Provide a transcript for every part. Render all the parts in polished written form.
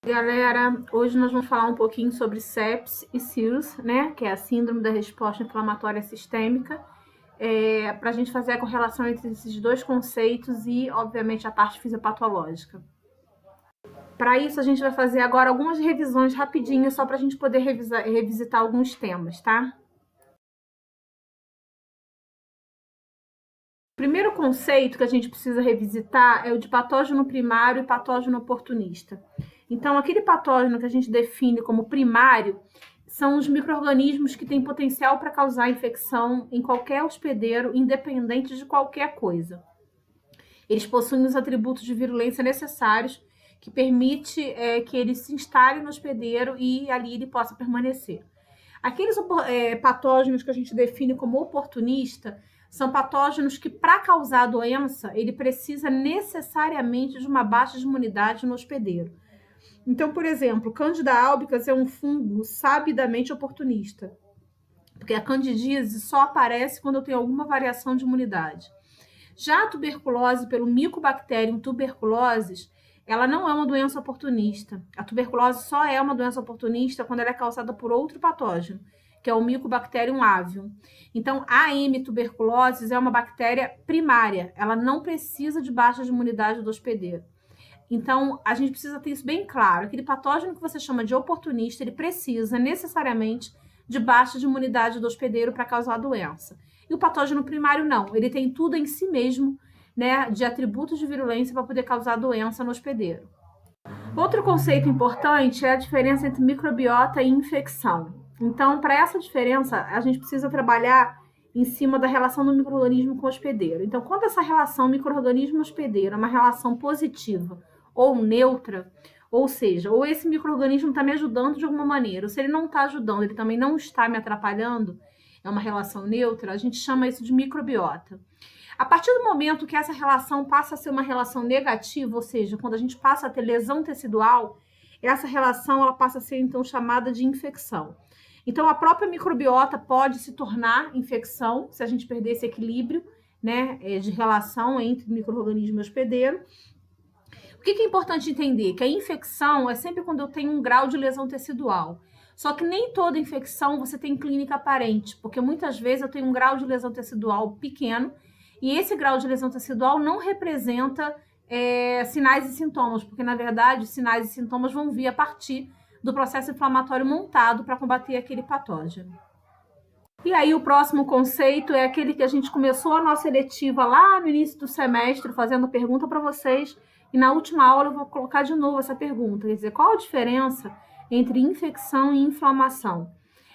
Galera, hoje nós vamos falar um pouquinho sobre sepsis e SIRS, né? Que é a Síndrome da Resposta Inflamatória Sistêmica, para a gente fazer a correlação entre esses dois conceitos e, obviamente, a parte fisiopatológica. Para isso, a gente vai fazer agora algumas revisões rapidinhas, só para a gente poder revisitar alguns temas, tá? O primeiro conceito que a gente precisa revisitar é o de patógeno primário e patógeno oportunista. Então, aquele patógeno que a gente define como primário são os micro-organismos que têm potencial para causar infecção em qualquer hospedeiro, independente de qualquer coisa. Eles possuem os atributos de virulência necessários que permite que ele se instale no hospedeiro e ali ele possa permanecer. Aqueles patógenos que a gente define como oportunista são patógenos que, para causar a doença, ele precisa necessariamente de uma baixa de imunidade no hospedeiro. Então, por exemplo, Candida albicans é um fungo sabidamente oportunista, porque a candidíase só aparece quando eu tenho alguma variação de imunidade. Já a tuberculose pelo Mycobacterium tuberculosis, ela não é uma doença oportunista. A tuberculose só é uma doença oportunista quando ela é causada por outro patógeno, que é o Mycobacterium avium. Então, a M. tuberculosis é uma bactéria primária, ela não precisa de baixa de imunidade do hospedeiro. Então, a gente precisa ter isso bem claro. Aquele patógeno que você chama de oportunista, ele precisa necessariamente de baixa de imunidade do hospedeiro para causar a doença. E o patógeno primário não, ele tem tudo em si mesmo, né, de atributos de virulência para poder causar doença no hospedeiro. Outro conceito importante é a diferença entre microbiota e infecção. Então, para essa diferença, a gente precisa trabalhar em cima da relação do micro-organismo com o hospedeiro. Então, quando essa relação micro-organismo-hospedeiro é uma relação positiva ou neutra, ou seja, ou esse micro-organismo está me ajudando de alguma maneira, ou se ele não está ajudando, ele também não está me atrapalhando, é uma relação neutra, a gente chama isso de microbiota. A partir do momento que essa relação passa a ser uma relação negativa, ou seja, quando a gente passa a ter lesão tecidual, essa relação ela passa a ser então chamada de infecção. Então, a própria microbiota pode se tornar infecção se a gente perder esse equilíbrio, né, de relação entre micro-organismo e hospedeiro. O que é importante entender? Que a infecção é sempre quando eu tenho um grau de lesão tecidual. Só que nem toda infecção você tem clínica aparente, porque muitas vezes eu tenho um grau de lesão tecidual pequeno e esse grau de lesão tecidual não representa sinais e sintomas, porque na verdade os sinais e sintomas vão vir a partir do processo inflamatório montado para combater aquele patógeno. E aí o próximo conceito é aquele que a gente começou a nossa eletiva lá no início do semestre, fazendo pergunta para vocês, e na última aula eu vou colocar de novo essa pergunta, quer dizer, qual a diferença entre infecção e inflamação?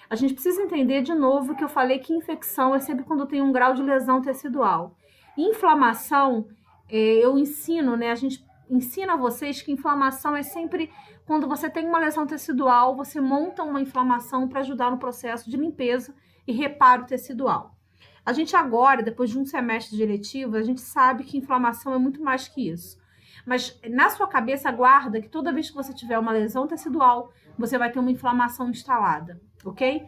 A gente precisa entender de novo que eu falei que infecção é sempre quando tem um grau de lesão tecidual. Inflamação, eu ensino, né, a gente ensina a vocês que inflamação é sempre quando você tem uma lesão tecidual, você monta uma inflamação para ajudar no processo de limpeza e reparo tecidual. A gente agora, depois de um semestre de eletiva, a gente sabe que inflamação é muito mais que isso. Mas na sua cabeça, guarda que toda vez que você tiver uma lesão tecidual, você vai ter uma inflamação instalada, ok?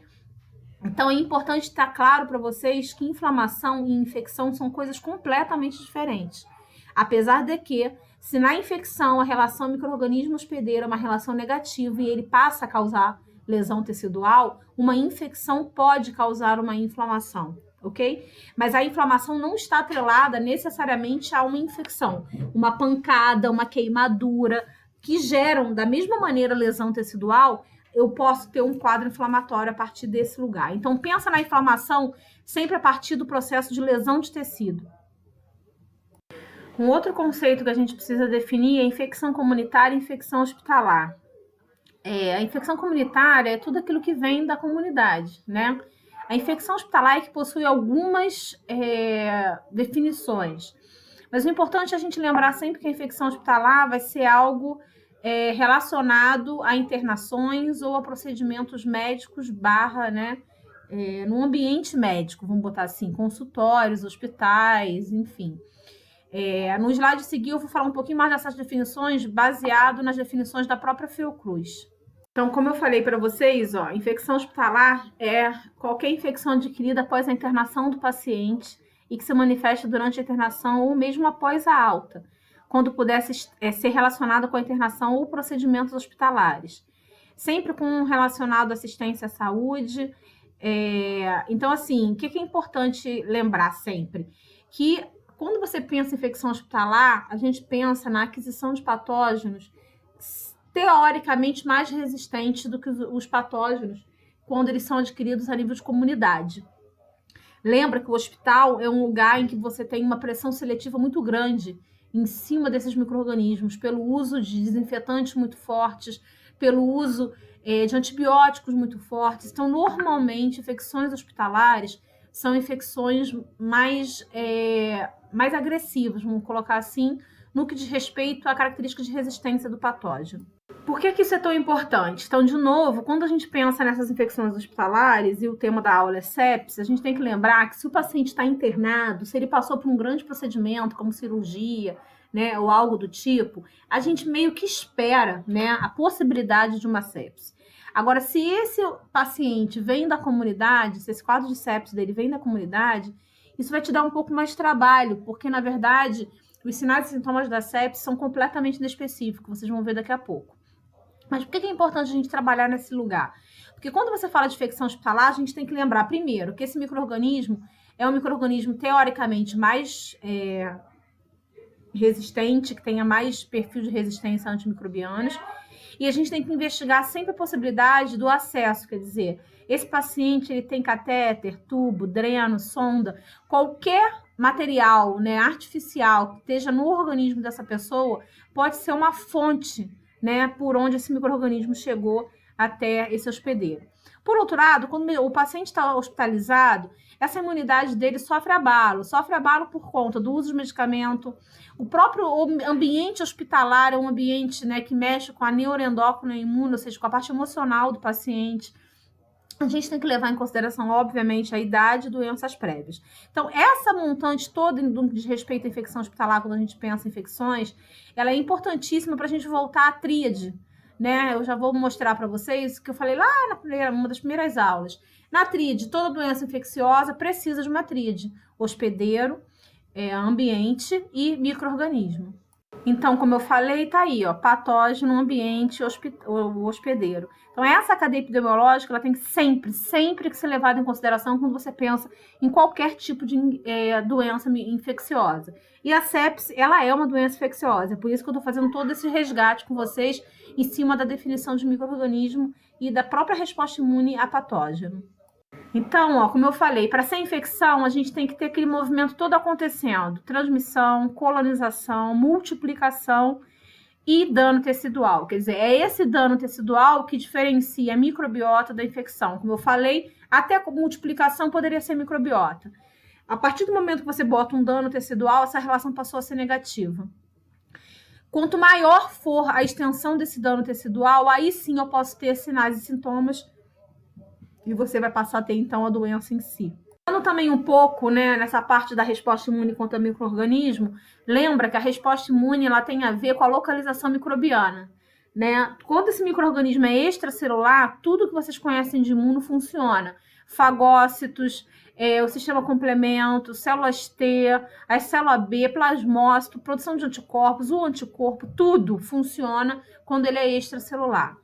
Então é importante estar claro para vocês que inflamação e infecção são coisas completamente diferentes. Apesar de que, se na infecção a relação micro-organismo hospedeiro é uma relação negativa e ele passa a causar lesão tecidual, uma infecção pode causar uma inflamação, ok? Mas a inflamação não está atrelada necessariamente a uma infecção, uma pancada, uma queimadura, que geram da mesma maneira lesão tecidual, eu posso ter um quadro inflamatório a partir desse lugar. Então, pensa na inflamação sempre a partir do processo de lesão de tecido. Um outro conceito que a gente precisa definir é infecção comunitária e infecção hospitalar. A infecção comunitária é tudo aquilo que vem da comunidade, né? A infecção hospitalar é que possui algumas definições. Mas o importante é a gente lembrar sempre que a infecção hospitalar vai ser algo relacionado a internações ou a procedimentos médicos né? No ambiente médico, vamos botar assim, consultórios, hospitais, enfim. No slide a seguir eu vou falar um pouquinho mais dessas definições baseado nas definições da própria Fiocruz. Então, como eu falei para vocês, infecção hospitalar é qualquer infecção adquirida após a internação do paciente e que se manifesta durante a internação ou mesmo após a alta, quando pudesse ser relacionado com a internação ou procedimentos hospitalares. Sempre com relacionado à assistência à saúde. Então, assim, o que é importante lembrar sempre? Que quando você pensa em infecção hospitalar, a gente pensa na aquisição de patógenos teoricamente mais resistentes do que os patógenos quando eles são adquiridos a nível de comunidade. Lembra que o hospital é um lugar em que você tem uma pressão seletiva muito grande em cima desses micro-organismos, pelo uso de desinfetantes muito fortes, pelo uso de antibióticos muito fortes. Então, normalmente, infecções hospitalares são infecções mais agressivas, vamos colocar assim, no que diz respeito à característica de resistência do patógeno. Por que isso é tão importante? Então, de novo, quando a gente pensa nessas infecções hospitalares, e o tema da aula é sepsis, a gente tem que lembrar que se o paciente está internado, se ele passou por um grande procedimento, como cirurgia, né, ou algo do tipo, a gente meio que espera, né, a possibilidade de uma sepsis. Agora, se esse paciente vem da comunidade, se esse quadro de sepsis dele vem da comunidade, isso vai te dar um pouco mais de trabalho, porque, na verdade, os sinais e sintomas da sepsis são completamente inespecíficos, vocês vão ver daqui a pouco. Mas por que é importante a gente trabalhar nesse lugar? Porque quando você fala de infecção hospitalar, a gente tem que lembrar, primeiro, que esse micro-organismo é um micro-organismo teoricamente mais resistente, que tenha mais perfil de resistência a antimicrobianos, e a gente tem que investigar sempre a possibilidade do acesso, quer dizer, esse paciente ele tem catéter, tubo, dreno, sonda, qualquer material, né, artificial que esteja no organismo dessa pessoa pode ser uma fonte, né, por onde esse micro-organismo chegou até esse hospedeiro. Por outro lado, quando o paciente está hospitalizado, essa imunidade dele sofre abalo por conta do uso de medicamento. O próprio ambiente hospitalar é um ambiente, né, que mexe com a neuroendócrina imune, ou seja, com a parte emocional do paciente. A gente tem que levar em consideração, obviamente, a idade e doenças prévias. Então, essa montante toda no que diz respeito à infecção hospitalar, quando a gente pensa em infecções, ela é importantíssima para a gente voltar à tríade, né? Eu já vou mostrar para vocês que eu falei lá uma das primeiras aulas. Na tríade, toda doença infecciosa precisa de uma tríade: hospedeiro, ambiente e micro-organismo. Então, como eu falei, tá aí, ó, patógeno, ambiente, hospedeiro. Então, essa cadeia epidemiológica, ela tem que sempre que ser levada em consideração quando você pensa em qualquer tipo de doença infecciosa. E a sepsis, ela é uma doença infecciosa, é por isso que eu estou fazendo todo esse resgate com vocês em cima da definição de micro-organismo e da própria resposta imune a patógeno. Então, ó, como eu falei, para ser infecção, a gente tem que ter aquele movimento todo acontecendo: transmissão, colonização, multiplicação e dano tecidual. Quer dizer, é esse dano tecidual que diferencia a microbiota da infecção. Como eu falei, até a multiplicação poderia ser microbiota. A partir do momento que você bota um dano tecidual, essa relação passou a ser negativa. Quanto maior for a extensão desse dano tecidual, aí sim eu posso ter sinais e sintomas e você vai passar a ter, então, a doença em si. Falando também um pouco, né, nessa parte da resposta imune contra micro-organismo, lembra que a resposta imune ela tem a ver com a localização microbiana, né? Quando esse micro-organismo é extracelular, tudo que vocês conhecem de imuno funciona. Fagócitos, o sistema complemento, células T, as células B, plasmócito, produção de anticorpos, o anticorpo, tudo funciona quando ele é extracelular.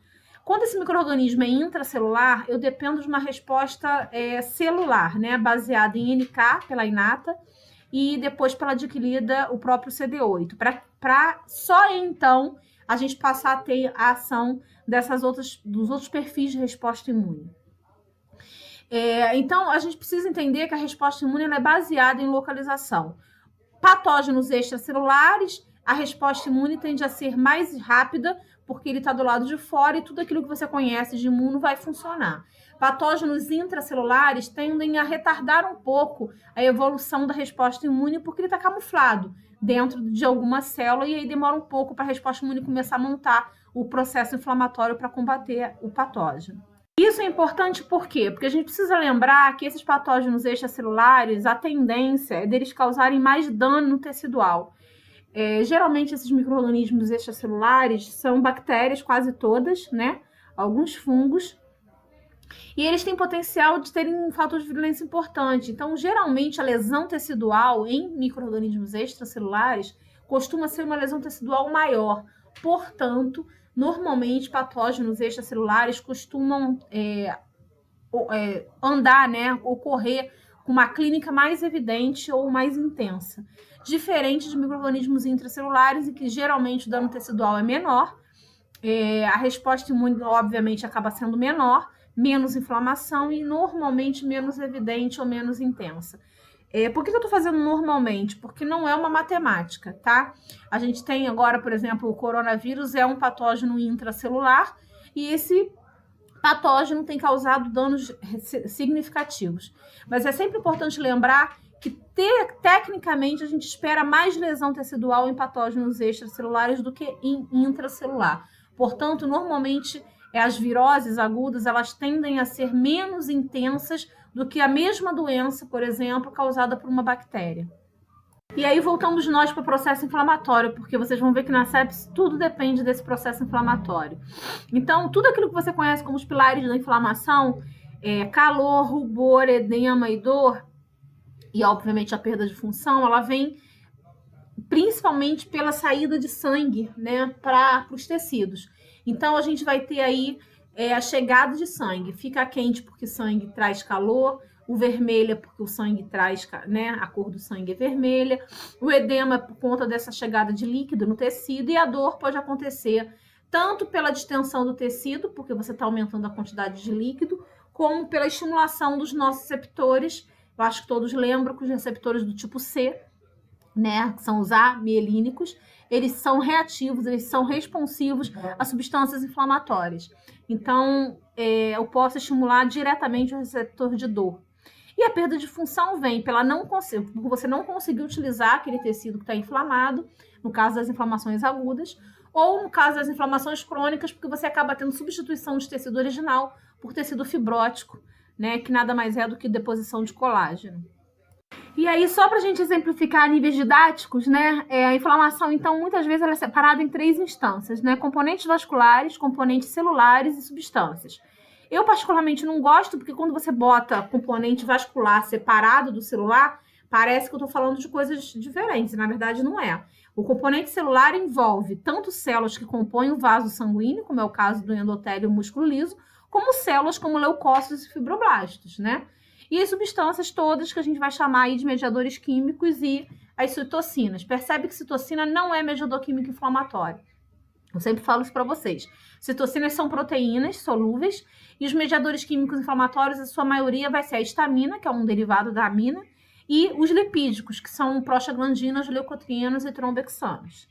Quando esse micro-organismo é intracelular, eu dependo de uma resposta celular, né, baseada em NK, pela inata, e depois pela adquirida, o próprio CD8, para só então a gente passar a ter a ação dos outros perfis de resposta imune. Então, a gente precisa entender que a resposta imune é baseada em localização. Patógenos extracelulares, a resposta imune tende a ser mais rápida, porque ele está do lado de fora e tudo aquilo que você conhece de imuno vai funcionar. Patógenos intracelulares tendem a retardar um pouco a evolução da resposta imune, porque ele está camuflado dentro de alguma célula e aí demora um pouco para a resposta imune começar a montar o processo inflamatório para combater o patógeno. Isso é importante por quê? Porque a gente precisa lembrar que esses patógenos extracelulares, a tendência é deles causarem mais dano tecidual. Geralmente esses micro-organismos extracelulares são bactérias, quase todas, né? Alguns fungos, e eles têm potencial de terem um fator de virulência importante. Então, geralmente, a lesão tecidual em micro-organismos extracelulares costuma ser uma lesão tecidual maior. Portanto, normalmente patógenos extracelulares costumam andar, né, ocorrer com uma clínica mais evidente ou mais intensa, diferente de micro-organismos intracelulares, em que geralmente o dano tecidual é menor, a resposta imune, obviamente, acaba sendo menor, menos inflamação e normalmente menos evidente ou menos intensa. Por que eu estou fazendo normalmente? Porque não é uma matemática, tá? A gente tem agora, por exemplo, o coronavírus é um patógeno intracelular e esse patógeno tem causado danos significativos. Mas é sempre importante lembrar que, tecnicamente, a gente espera mais lesão tecidual em patógenos extracelulares do que em intracelular. Portanto, normalmente, as viroses agudas, elas tendem a ser menos intensas do que a mesma doença, por exemplo, causada por uma bactéria. E aí voltamos nós para o processo inflamatório, porque vocês vão ver que na sepse tudo depende desse processo inflamatório. Então, tudo aquilo que você conhece como os pilares da inflamação, calor, rubor, edema e dor, e obviamente a perda de função, ela vem principalmente pela saída de sangue, né, para os tecidos. Então, a gente vai ter aí a chegada de sangue. Fica quente porque sangue traz calor, o vermelho é porque o sangue traz, né, a cor do sangue é vermelha, o edema é por conta dessa chegada de líquido no tecido, e a dor pode acontecer tanto pela distensão do tecido, porque você está aumentando a quantidade de líquido, como pela estimulação dos nossos receptores. Eu acho que todos lembram que os receptores do tipo C, né, que são os amielínicos, eles são reativos, eles são responsivos a substâncias inflamatórias. Então, eu posso estimular diretamente o receptor de dor. E a perda de função vem pela porque você não conseguir utilizar aquele tecido que está inflamado, no caso das inflamações agudas, ou no caso das inflamações crônicas, porque você acaba tendo substituição de tecido original por tecido fibrótico, né, que nada mais é do que deposição de colágeno. E aí, só para a gente exemplificar a níveis didáticos, né, a inflamação, então, muitas vezes ela é separada em 3 instâncias, né, componentes vasculares, componentes celulares e substâncias. Eu, particularmente, não gosto, porque quando você bota componente vascular separado do celular, parece que eu estou falando de coisas diferentes, na verdade não é. O componente celular envolve tanto células que compõem o vaso sanguíneo, como é o caso do endotélio músculo liso, como células como leucócitos e fibroblastos, né? E as substâncias todas que a gente vai chamar aí de mediadores químicos e as citocinas. Percebe que citocina não é mediador químico inflamatório. Eu sempre falo isso para vocês. Citocinas são proteínas solúveis e os mediadores químicos inflamatórios, a sua maioria vai ser a histamina, que é um derivado da amina, e os lipídicos, que são prostaglandinas, leucotrienos e trombexanos.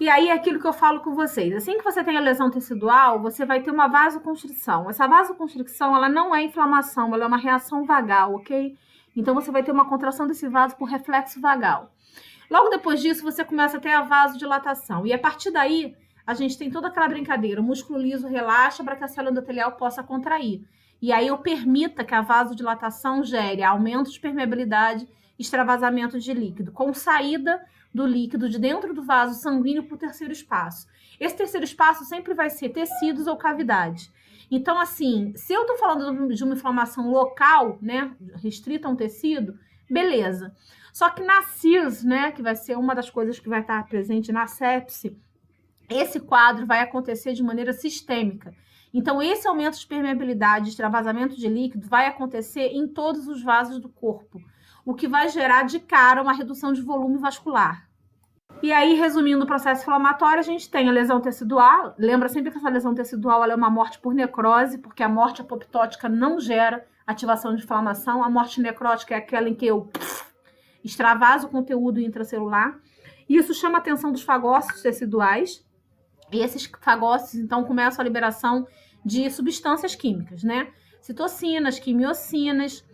E aí é aquilo que eu falo com vocês. Assim que você tem a lesão tecidual, você vai ter uma vasoconstrição. Essa vasoconstricção, ela não é inflamação, ela é uma reação vagal, ok? Então, você vai ter uma contração desse vaso por reflexo vagal. Logo depois disso, você começa a ter a vasodilatação. E a partir daí, a gente tem toda aquela brincadeira. O músculo liso relaxa para que a célula endotelial possa contrair. E aí eu permita que a vasodilatação gere aumento de permeabilidade, extravasamento de líquido, com saída do líquido de dentro do vaso sanguíneo para o terceiro espaço. Esse terceiro espaço sempre vai ser tecidos ou cavidade. Então, assim, se eu estou falando de uma inflamação local, né, restrita a um tecido, beleza. Só que na CIS, né, que vai ser uma das coisas que vai estar presente na sepse, esse quadro vai acontecer de maneira sistêmica. Então, esse aumento de permeabilidade, extravasamento de líquido, vai acontecer em todos os vasos do corpo, o que vai gerar de cara uma redução de volume vascular. E aí, resumindo o processo inflamatório, a gente tem a lesão tecidual. Lembra sempre que essa lesão tecidual ela é uma morte por necrose, porque a morte apoptótica não gera ativação de inflamação. A morte necrótica é aquela em que eu extravaso o conteúdo intracelular. Isso chama a atenção dos fagócitos teciduais. E esses fagócitos, então, começam a liberação de substâncias químicas, né? Citocinas, quimiocinas,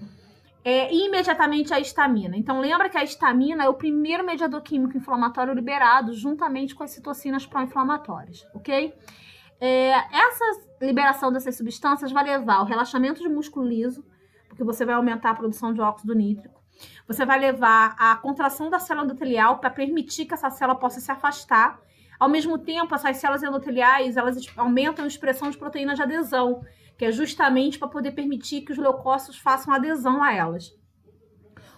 e imediatamente a histamina. Então, lembra que a histamina é o primeiro mediador químico inflamatório liberado, juntamente com as citocinas pró-inflamatórias, ok? Essa liberação dessas substâncias vai levar ao relaxamento de músculo liso, porque você vai aumentar a produção de óxido nítrico. Você vai levar à contração da célula endotelial para permitir que essa célula possa se afastar. Ao mesmo tempo, essas células endoteliais, elas aumentam a expressão de proteínas de adesão, que é justamente para poder permitir que os leucócitos façam adesão a elas.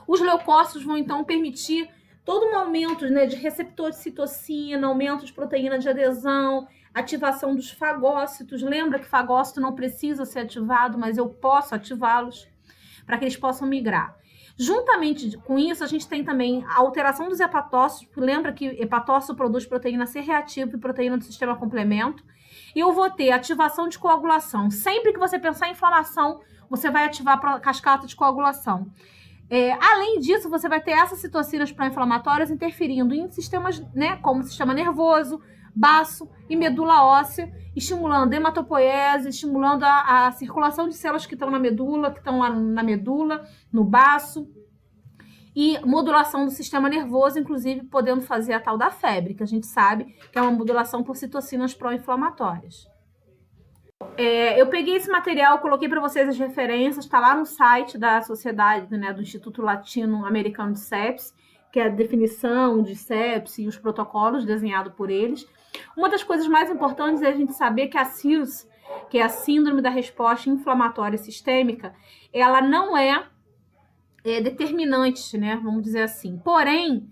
Os leucócitos vão, então, permitir todo um aumento, né, de receptor de citocina, aumento de proteína de adesão, ativação dos fagócitos. Lembra que fagócito não precisa ser ativado, mas eu posso ativá-los para que eles possam migrar. Juntamente com isso, a gente tem também a alteração dos hepatócitos. Lembra que hepatócito produz proteína C reativa e proteína do sistema complemento. E eu vou ter ativação de coagulação. Sempre que você pensar em inflamação, você vai ativar a cascata de coagulação. Além disso, você vai ter essas citocinas pró-inflamatórias interferindo em sistemas, né, como o sistema nervoso, baço e medula óssea, estimulando hematopoiese, estimulando a circulação de células que estão na medula, que estão lá na medula, no baço, e modulação do sistema nervoso, inclusive podendo fazer a tal da febre, que a gente sabe que é uma modulação por citocinas pró-inflamatórias. Eu peguei esse material, coloquei para vocês as referências, está lá no site da sociedade, né, do Instituto Latino-Americano de Sepse, que é a definição de sepse e os protocolos desenhados por eles. Uma das coisas mais importantes é a gente saber que a SIRS, que é a Síndrome da Resposta Inflamatória Sistêmica, ela não é determinante, né, vamos dizer assim. Porém,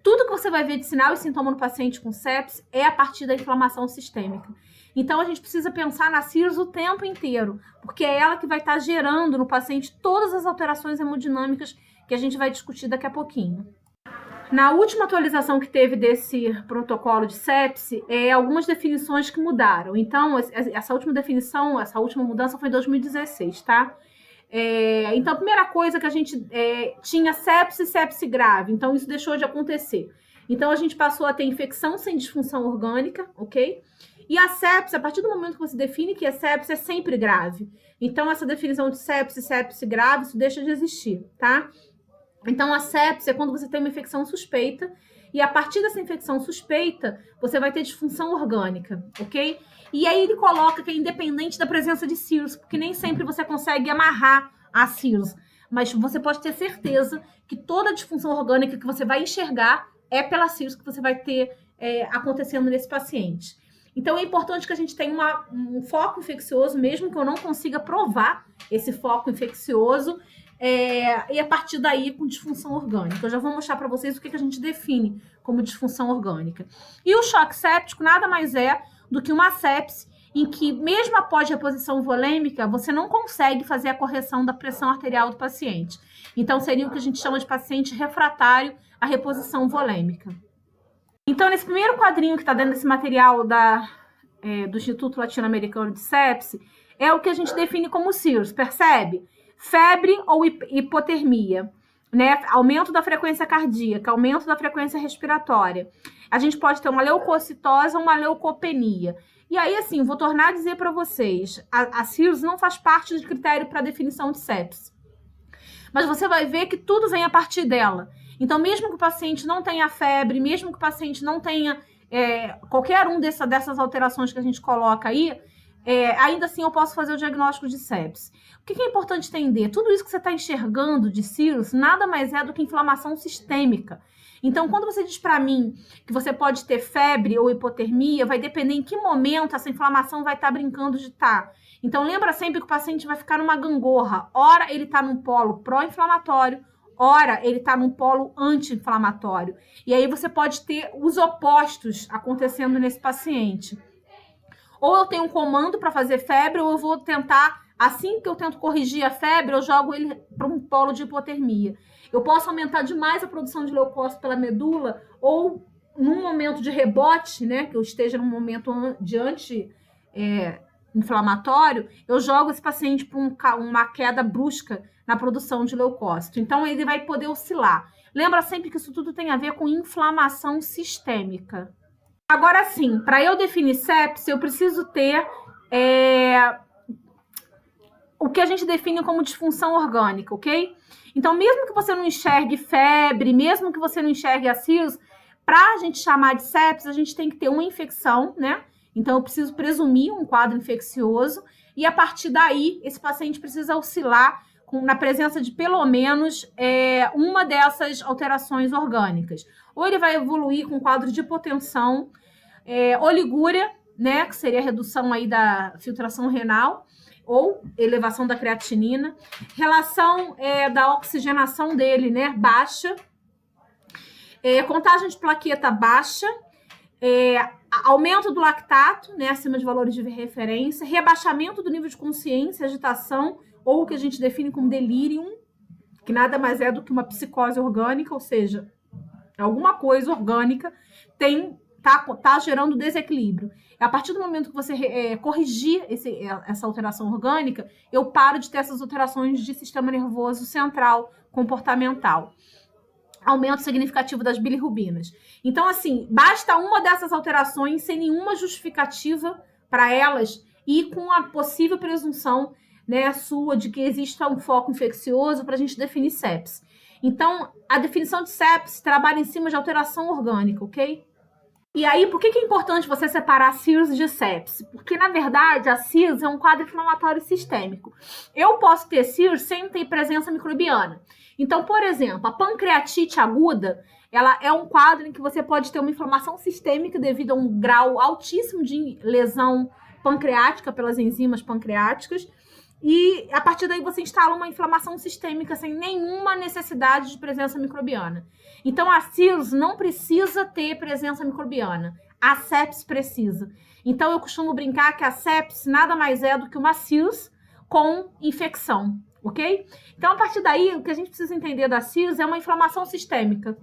tudo que você vai ver de sinal e sintoma no paciente com sepse é a partir da inflamação sistêmica. Então, a gente precisa pensar na SIRS o tempo inteiro, porque é ela que vai estar gerando no paciente todas as alterações hemodinâmicas que a gente vai discutir daqui a pouquinho. Na última atualização que teve desse protocolo de sepse, algumas definições que mudaram. Então, essa última definição, essa última mudança foi em 2016, tá? Então, a primeira coisa que a gente tinha sepse e sepse grave. Então, isso deixou de acontecer. Então, a gente passou a ter infecção sem disfunção orgânica, ok? E a sepse, a partir do momento que você define que a sepse é sempre grave. Então, essa definição de sepse e sepse grave, isso deixa de existir, tá? Então, a sepse é quando você tem uma infecção suspeita e a partir dessa infecção suspeita, você vai ter disfunção orgânica, ok? E aí ele coloca que é independente da presença de SIRS, porque nem sempre você consegue amarrar a SIRS, mas você pode ter certeza que toda a disfunção orgânica que você vai enxergar é pela SIRS que você vai ter acontecendo nesse paciente. Então, é importante que a gente tenha um foco infeccioso, mesmo que eu não consiga provar esse foco infeccioso, e a partir daí com disfunção orgânica. Eu já vou mostrar para vocês o que a gente define como disfunção orgânica. E o choque séptico nada mais é do que uma sepse em que, mesmo após reposição volêmica, você não consegue fazer a correção da pressão arterial do paciente. Então, seria o que a gente chama de paciente refratário à reposição volêmica. Então, nesse primeiro quadrinho que está dentro desse material do Instituto Latino-Americano de Sepse, é o que a gente define como SIRS, percebe? Febre ou hipotermia, né? Aumento da frequência cardíaca, aumento da frequência respiratória. A gente pode ter uma leucocitose ou uma leucopenia. E aí, assim, vou tornar a dizer para vocês, a SIRS não faz parte do critério para definição de sepse. Mas você vai ver que tudo vem a partir dela. Então, mesmo que o paciente não tenha febre, mesmo que o paciente não tenha qualquer um dessas alterações que a gente coloca aí, ainda assim eu posso fazer o diagnóstico de sepse. O que é importante entender? Tudo isso que você está enxergando de SIRS nada mais é do que inflamação sistêmica. Então, quando você diz para mim que você pode ter febre ou hipotermia, vai depender em que momento essa inflamação vai estar brincando de estar. Então, lembra sempre que o paciente vai ficar numa gangorra. Ora, ele está num polo pró-inflamatório, ora, ele está num polo anti-inflamatório. E aí você pode ter os opostos acontecendo nesse paciente. Ou eu tenho um comando para fazer febre, ou eu vou tentar, assim que eu tento corrigir a febre, eu jogo ele para um polo de hipotermia. Eu posso aumentar demais a produção de leucócito pela medula, ou num momento de rebote, né, que eu esteja num momento de anti-inflamatório, eu jogo esse paciente para uma queda brusca na produção de leucócito. Então, ele vai poder oscilar. Lembra sempre que isso tudo tem a ver com inflamação sistêmica. Agora sim, para eu definir sepse, eu preciso ter o que a gente define como disfunção orgânica, ok? Então, mesmo que você não enxergue febre, mesmo que você não enxergue a SIRS, para a gente chamar de sepse, a gente tem que ter uma infecção, né? Então, eu preciso presumir um quadro infeccioso e, a partir daí, esse paciente precisa oscilar na presença de, pelo menos, uma dessas alterações orgânicas. Ou ele vai evoluir com quadro de hipotensão, oligúria, né, que seria a redução aí da filtração renal, ou elevação da creatinina, relação da oxigenação dele, né, baixa, Contagem de plaqueta baixa, aumento do lactato, né, acima de valores de referência, rebaixamento do nível de consciência, agitação, ou o que a gente define como delirium, que nada mais é do que uma psicose orgânica, ou seja, alguma coisa orgânica tá gerando desequilíbrio. A partir do momento que você corrigir essa alteração orgânica, eu paro de ter essas alterações de sistema nervoso central, comportamental. Aumento significativo das bilirrubinas. Então, assim, basta uma dessas alterações sem nenhuma justificativa para elas e com a possível presunção, né, sua de que exista um foco infeccioso para a gente definir sepse. Então, a definição de sepse trabalha em cima de alteração orgânica, ok? E aí, por que é importante você separar a cirrose de sepse? Porque, na verdade, a cirrose é um quadro inflamatório sistêmico. Eu posso ter cirrose sem ter presença microbiana. Então, por exemplo, a pancreatite aguda, ela é um quadro em que você pode ter uma inflamação sistêmica devido a um grau altíssimo de lesão pancreática pelas enzimas pancreáticas. E, a partir daí, você instala uma inflamação sistêmica sem nenhuma necessidade de presença microbiana. Então, a cirrose não precisa ter presença microbiana. A sepse precisa. Então, eu costumo brincar que a sepse nada mais é do que uma cirrose com infecção, ok? Então, a partir daí, o que a gente precisa entender da cirrose é uma inflamação sistêmica.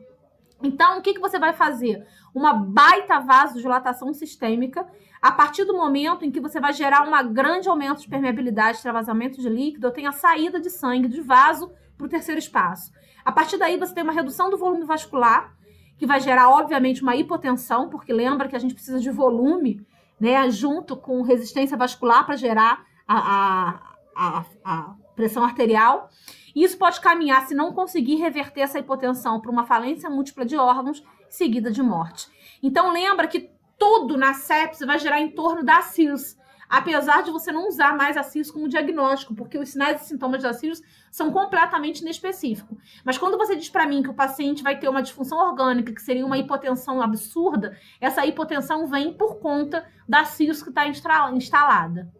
Então, o que você vai fazer? Uma baita vasodilatação sistêmica a partir do momento em que você vai gerar um grande aumento de permeabilidade, extravasamento de líquido, ou tem a saída de sangue de vaso para o terceiro espaço. A partir daí, você tem uma redução do volume vascular, que vai gerar, obviamente, uma hipotensão, porque lembra que a gente precisa de volume, né, junto com resistência vascular para gerar a pressão arterial. E isso pode caminhar, se não conseguir reverter essa hipotensão, para uma falência múltipla de órgãos, seguida de morte. Então, lembra que tudo na sepse vai gerar em torno da cirrose, apesar de você não usar mais a cirrose como diagnóstico, porque os sinais e sintomas da cirrose são completamente inespecíficos. Mas quando você diz para mim que o paciente vai ter uma disfunção orgânica, que seria uma hipotensão absurda, essa hipotensão vem por conta da cirrose que está instalada.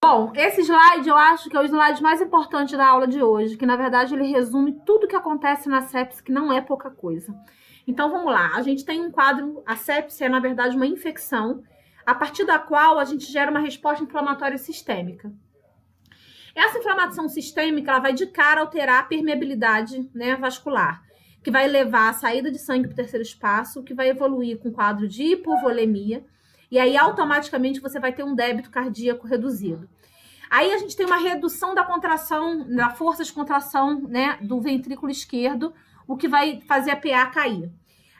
Bom, esse slide eu acho que é o slide mais importante da aula de hoje, que na verdade ele resume tudo que acontece na sepse, que não é pouca coisa. Então vamos lá, a gente tem um quadro, a sepse é na verdade uma infecção, a partir da qual a gente gera uma resposta inflamatória sistêmica. Essa inflamação sistêmica ela vai de cara alterar a permeabilidade, né, vascular, que vai levar a saída de sangue para o terceiro espaço, que vai evoluir com quadro de hipovolemia, e aí automaticamente você vai ter um débito cardíaco reduzido. Aí a gente tem uma redução da contração, da força de contração, né, do ventrículo esquerdo, o que vai fazer a PA cair.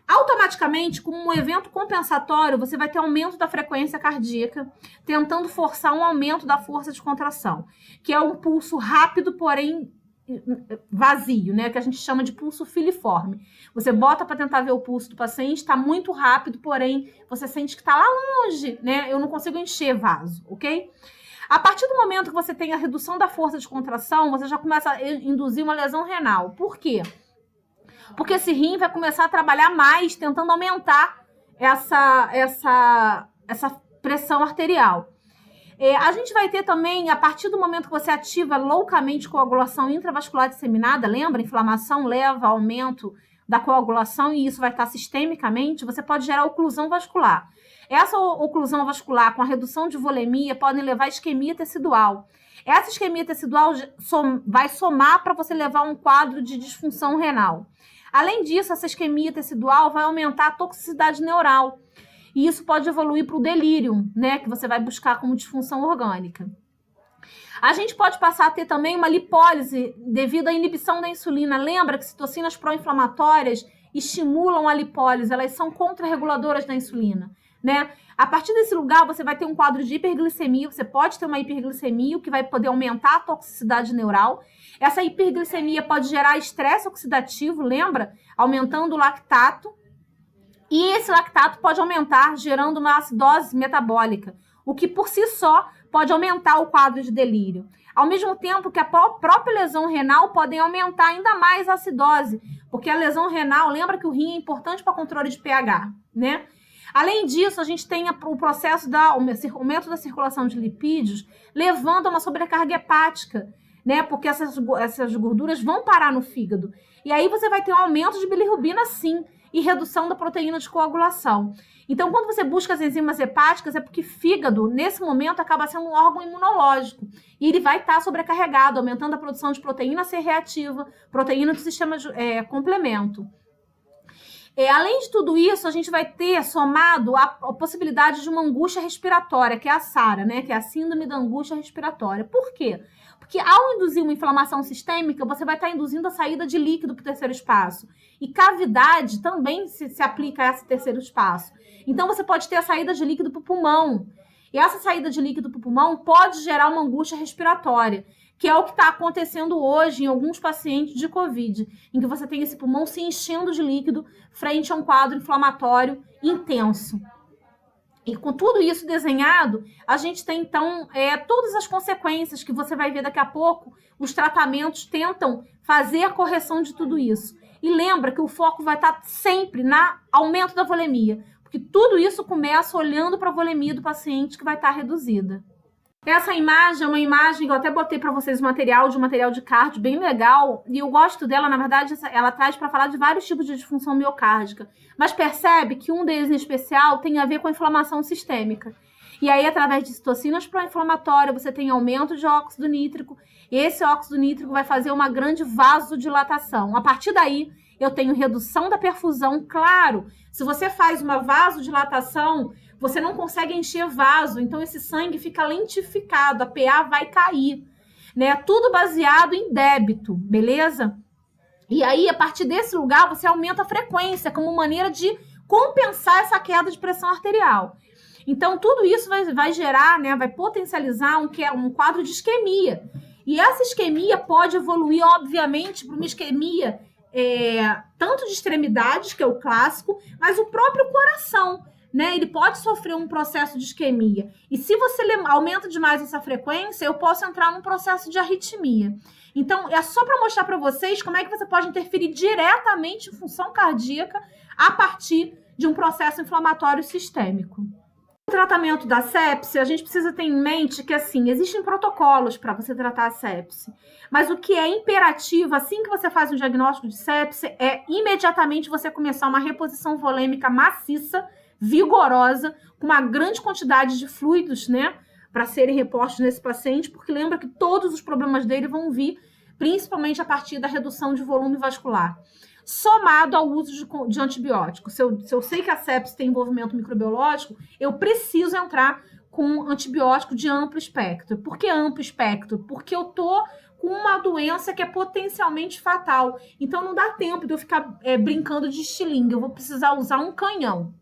Automaticamente, como um evento compensatório, você vai ter aumento da frequência cardíaca, tentando forçar um aumento da força de contração, que é um pulso rápido, porém vazio, né? Que a gente chama de pulso filiforme. Você bota para tentar ver o pulso do paciente, está muito rápido, porém você sente que está lá longe, né? Eu não consigo encher vaso, ok? A partir do momento que você tem a redução da força de contração, você já começa a induzir uma lesão renal. Por quê? Porque esse rim vai começar a trabalhar mais, tentando aumentar essa pressão arterial. A gente vai ter também, a partir do momento que você ativa loucamente coagulação intravascular disseminada, lembra? Inflamação leva ao aumento da coagulação e isso vai estar sistemicamente, você pode gerar oclusão vascular. Essa oclusão vascular com a redução de volemia pode levar a isquemia tecidual. Essa isquemia tecidual vai somar para você levar um quadro de disfunção renal. Além disso, essa isquemia tecidual vai aumentar a toxicidade neural. E isso pode evoluir para o delírio, né? Que você vai buscar como disfunção orgânica. A gente pode passar a ter também uma lipólise devido à inibição da insulina. Lembra que citocinas pró-inflamatórias estimulam a lipólise, elas são contrarreguladoras da insulina, né? A partir desse lugar, você vai ter um quadro de hiperglicemia, você pode ter uma hiperglicemia, o que vai poder aumentar a toxicidade neural. Essa hiperglicemia pode gerar estresse oxidativo, lembra? Aumentando o lactato. E esse lactato pode aumentar, gerando uma acidose metabólica, o que por si só pode aumentar o quadro de delírio. Ao mesmo tempo que a própria lesão renal pode aumentar ainda mais a acidose, porque a lesão renal, lembra que o rim é importante para controle de pH, né? Além disso, a gente tem o processo do aumento da circulação de lipídios, levando a uma sobrecarga hepática, né? Porque essas gorduras vão parar no fígado. E aí você vai ter um aumento de bilirrubina, sim. e redução da proteína de coagulação. Então, quando você busca as enzimas hepáticas, é porque fígado, nesse momento, acaba sendo um órgão imunológico. E ele vai estar sobrecarregado, aumentando a produção de proteína C reativa, proteína do sistema complemento. Além de tudo isso, a gente vai ter somado a possibilidade de uma angústia respiratória, que é a SARA, né? Que é a síndrome da angústia respiratória. Por quê? Porque ao induzir uma inflamação sistêmica, você vai estar induzindo a saída de líquido para o terceiro espaço. E cavidade também se aplica a esse terceiro espaço. Então, você pode ter a saída de líquido para o pulmão. E essa saída de líquido para o pulmão pode gerar uma angústia respiratória, que é o que está acontecendo hoje em alguns pacientes de Covid, em que você tem esse pulmão se enchendo de líquido frente a um quadro inflamatório intenso. E com tudo isso desenhado, a gente tem, então, todas as consequências que você vai ver daqui a pouco. Os tratamentos tentam fazer a correção de tudo isso. E lembra que o foco vai estar sempre no aumento da volemia, porque tudo isso começa olhando para a volemia do paciente, que vai estar reduzida. Essa imagem é uma imagem que eu até botei para vocês um material de cardio bem legal, e eu gosto dela, na verdade, ela traz para falar de vários tipos de disfunção miocárdica, mas percebe que um deles em especial tem a ver com a inflamação sistêmica. E aí, através de citocinas pró-inflamatórias, você tem aumento de óxido nítrico, e esse óxido nítrico vai fazer uma grande vasodilatação. A partir daí, eu tenho redução da perfusão. Claro, se você faz uma vasodilatação, você não consegue encher vaso, então esse sangue fica lentificado, a PA vai cair, né? Tudo baseado em débito, beleza? E aí, a partir desse lugar, você aumenta a frequência como maneira de compensar essa queda de pressão arterial. Então, tudo isso vai gerar, né? Vai potencializar um quadro de isquemia. E essa isquemia pode evoluir, obviamente, para uma isquemia tanto de extremidades, que é o clássico, mas o próprio coração, né? Ele pode sofrer um processo de isquemia. E se você aumenta demais essa frequência, eu posso entrar num processo de arritmia. Então, é só para mostrar para vocês como é que você pode interferir diretamente em função cardíaca a partir de um processo inflamatório sistêmico. No tratamento da sepse, a gente precisa ter em mente que, assim, existem protocolos para você tratar a sepse, mas o que é imperativo, assim que você faz um diagnóstico de sepse, é imediatamente você começar uma reposição volêmica maciça, vigorosa, com uma grande quantidade de fluidos, né, para serem repostos nesse paciente, porque lembra que todos os problemas dele vão vir principalmente a partir da redução de volume vascular, somado ao uso de antibióticos. Se eu sei que a sepse tem envolvimento microbiológico, eu preciso entrar com antibiótico de amplo espectro. Por que amplo espectro? Porque eu tô com uma doença que é potencialmente fatal. Então, não dá tempo de eu ficar brincando de estilingue. Eu vou precisar usar um canhão.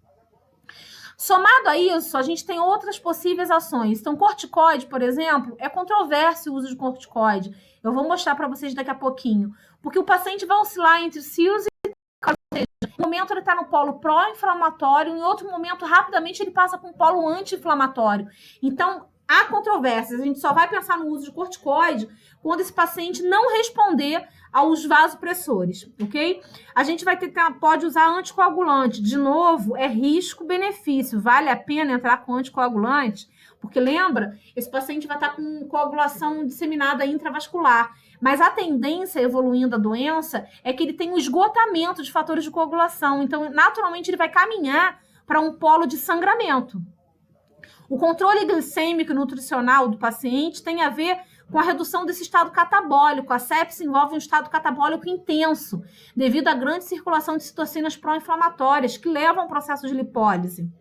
Somado a isso, a gente tem outras possíveis ações. Então, corticoide, por exemplo, é controverso o uso de corticoide. Eu vou mostrar para vocês daqui a pouquinho. Porque o paciente vai oscilar entre CIUS e... Em um momento ele está no polo pró-inflamatório, em outro momento, rapidamente, ele passa para um polo anti-inflamatório. Então, há controvérsias. A gente só vai pensar no uso de corticoide quando esse paciente não responder aos vasopressores, ok? A gente pode usar anticoagulante. De novo, é risco-benefício. Vale a pena entrar com anticoagulante? Porque lembra, esse paciente vai estar com coagulação disseminada intravascular. Mas a tendência, evoluindo a doença, é que ele tem um esgotamento de fatores de coagulação. Então, naturalmente, ele vai caminhar para um polo de sangramento. O controle glicêmico e nutricional do paciente tem a ver com a redução desse estado catabólico. A sepse envolve um estado catabólico intenso, devido à grande circulação de citocinas pró-inflamatórias, que levam ao processo de lipólise.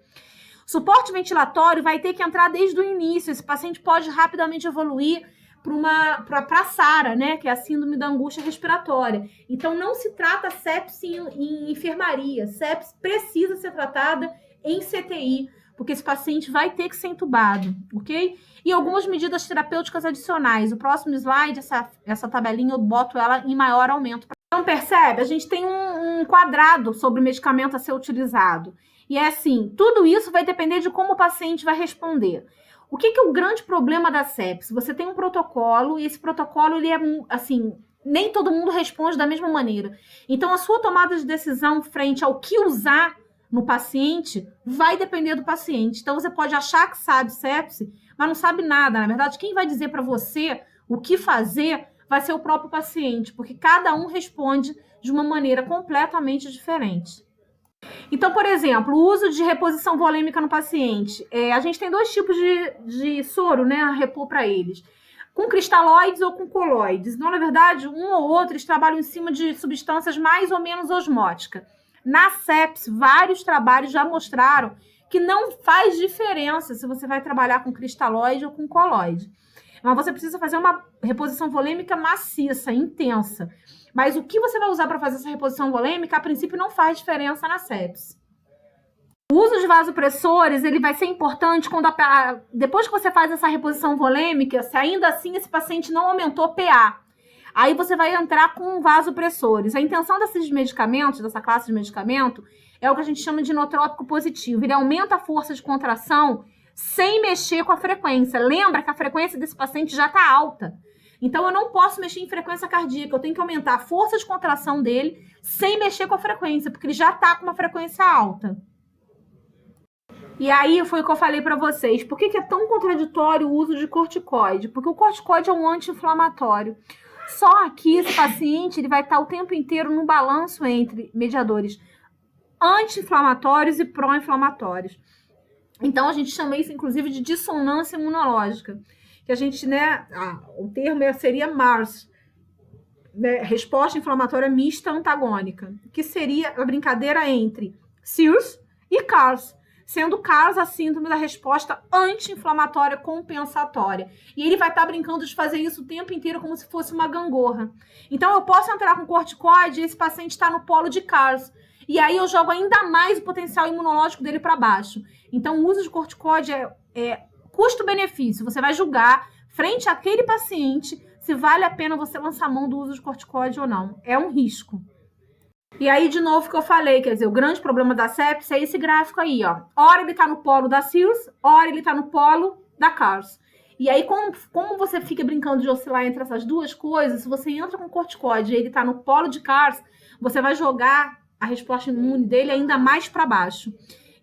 Suporte ventilatório vai ter que entrar desde o início. Esse paciente pode rapidamente evoluir para a SARA, né, que é a síndrome da angústia respiratória. Então, não se trata sepse em enfermaria. Sepse precisa ser tratada em CTI, porque esse paciente vai ter que ser entubado, ok? E algumas medidas terapêuticas adicionais. O próximo slide, essa tabelinha, eu boto ela em maior aumento. Então, percebe? A gente tem um quadrado sobre o medicamento a ser utilizado. E é assim, tudo isso vai depender de como o paciente vai responder. O que é o grande problema da sepse? Você tem um protocolo, e esse protocolo, ele é, assim, nem todo mundo responde da mesma maneira. Então, a sua tomada de decisão frente ao que usar no paciente vai depender do paciente. Então, você pode achar que sabe sepse, mas não sabe nada. Na verdade, quem vai dizer para você o que fazer vai ser o próprio paciente, porque cada um responde de uma maneira completamente diferente. Então, por exemplo, o uso de reposição volêmica no paciente. A gente tem dois tipos de soro, né, a repor para eles. Com cristalóides ou com coloides. Então, na verdade, um ou outro, eles trabalham em cima de substâncias mais ou menos osmóticas. Na sepsis, vários trabalhos já mostraram que não faz diferença se você vai trabalhar com cristalóide ou com coloide. Mas você precisa fazer uma reposição volêmica maciça, intensa. Mas o que você vai usar para fazer essa reposição volêmica, a princípio, não faz diferença na sepsis. O uso de vasopressores, ele vai ser importante quando depois que você faz essa reposição volêmica, se ainda assim esse paciente não aumentou PA. Aí você vai entrar com vasopressores. A intenção desses medicamentos, dessa classe de medicamento, é o que a gente chama de inotrópico positivo. Ele aumenta a força de contração sem mexer com a frequência. Lembra que a frequência desse paciente já está alta. Então, eu não posso mexer em frequência cardíaca. Eu tenho que aumentar a força de contração dele sem mexer com a frequência, porque ele já está com uma frequência alta. E aí, foi o que eu falei para vocês. Por que é tão contraditório o uso de corticoide? Porque o corticoide é um anti-inflamatório. Só que esse paciente ele vai estar o tempo inteiro no balanço entre mediadores anti-inflamatórios e pró-inflamatórios. Então, a gente chama isso, inclusive, de dissonância imunológica. Que a gente, né, o termo seria MARS, né, resposta inflamatória mista antagônica, que seria a brincadeira entre SIRS e CARS, sendo CARS a síndrome da resposta anti-inflamatória compensatória. E ele vai estar brincando de fazer isso o tempo inteiro como se fosse uma gangorra. Então, eu posso entrar com corticoide e esse paciente está no polo de CARS. E aí eu jogo ainda mais o potencial imunológico dele para baixo. Então, o uso de corticoide é custo-benefício. Você vai julgar, frente àquele paciente, se vale a pena você lançar mão do uso de corticoide ou não. É um risco. E aí, de novo, que eu falei, quer dizer, o grande problema da sepsis é esse gráfico aí, ó. Ora ele tá no polo da SIRS, ora ele tá no polo da CARS. E aí, como você fica brincando de oscilar entre essas duas coisas, se você entra com corticoide e ele tá no polo de CARS, você vai jogar a resposta imune dele ainda mais para baixo.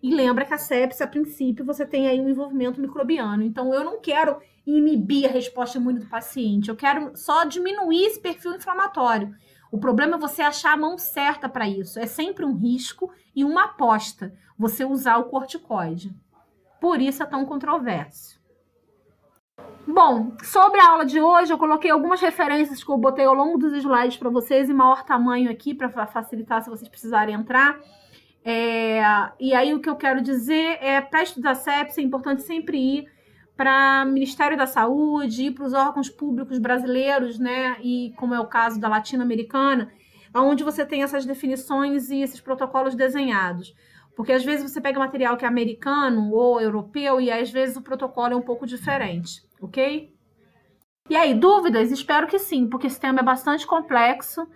E lembra que a sepsis, a princípio, você tem aí um envolvimento microbiano. Então, eu não quero inibir a resposta imune do paciente. Eu quero só diminuir esse perfil inflamatório. O problema é você achar a mão certa para isso. É sempre um risco e uma aposta você usar o corticoide. Por isso é tão controverso. Bom, sobre a aula de hoje, eu coloquei algumas referências que eu botei ao longo dos slides para vocês em maior tamanho aqui, para facilitar se vocês precisarem entrar. E aí o que eu quero dizer é, para estudar sepsis, é importante sempre ir para o Ministério da Saúde, ir para os órgãos públicos brasileiros, né? E como é o caso da latino-americana, onde você tem essas definições e esses protocolos desenhados. Porque às vezes você pega material que é americano ou europeu e às vezes o protocolo é um pouco diferente, ok? E aí, dúvidas? Espero que sim, porque esse tema é bastante complexo.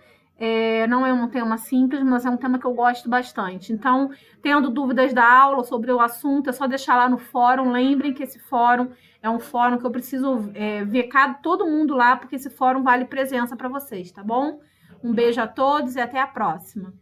Não é um tema simples, mas é um tema que eu gosto bastante. Então, tendo dúvidas da aula sobre o assunto, é só deixar lá no fórum. Lembrem que esse fórum é um fórum que eu preciso ver todo mundo lá, porque esse fórum vale presença para vocês, tá bom? Um beijo a todos e até a próxima.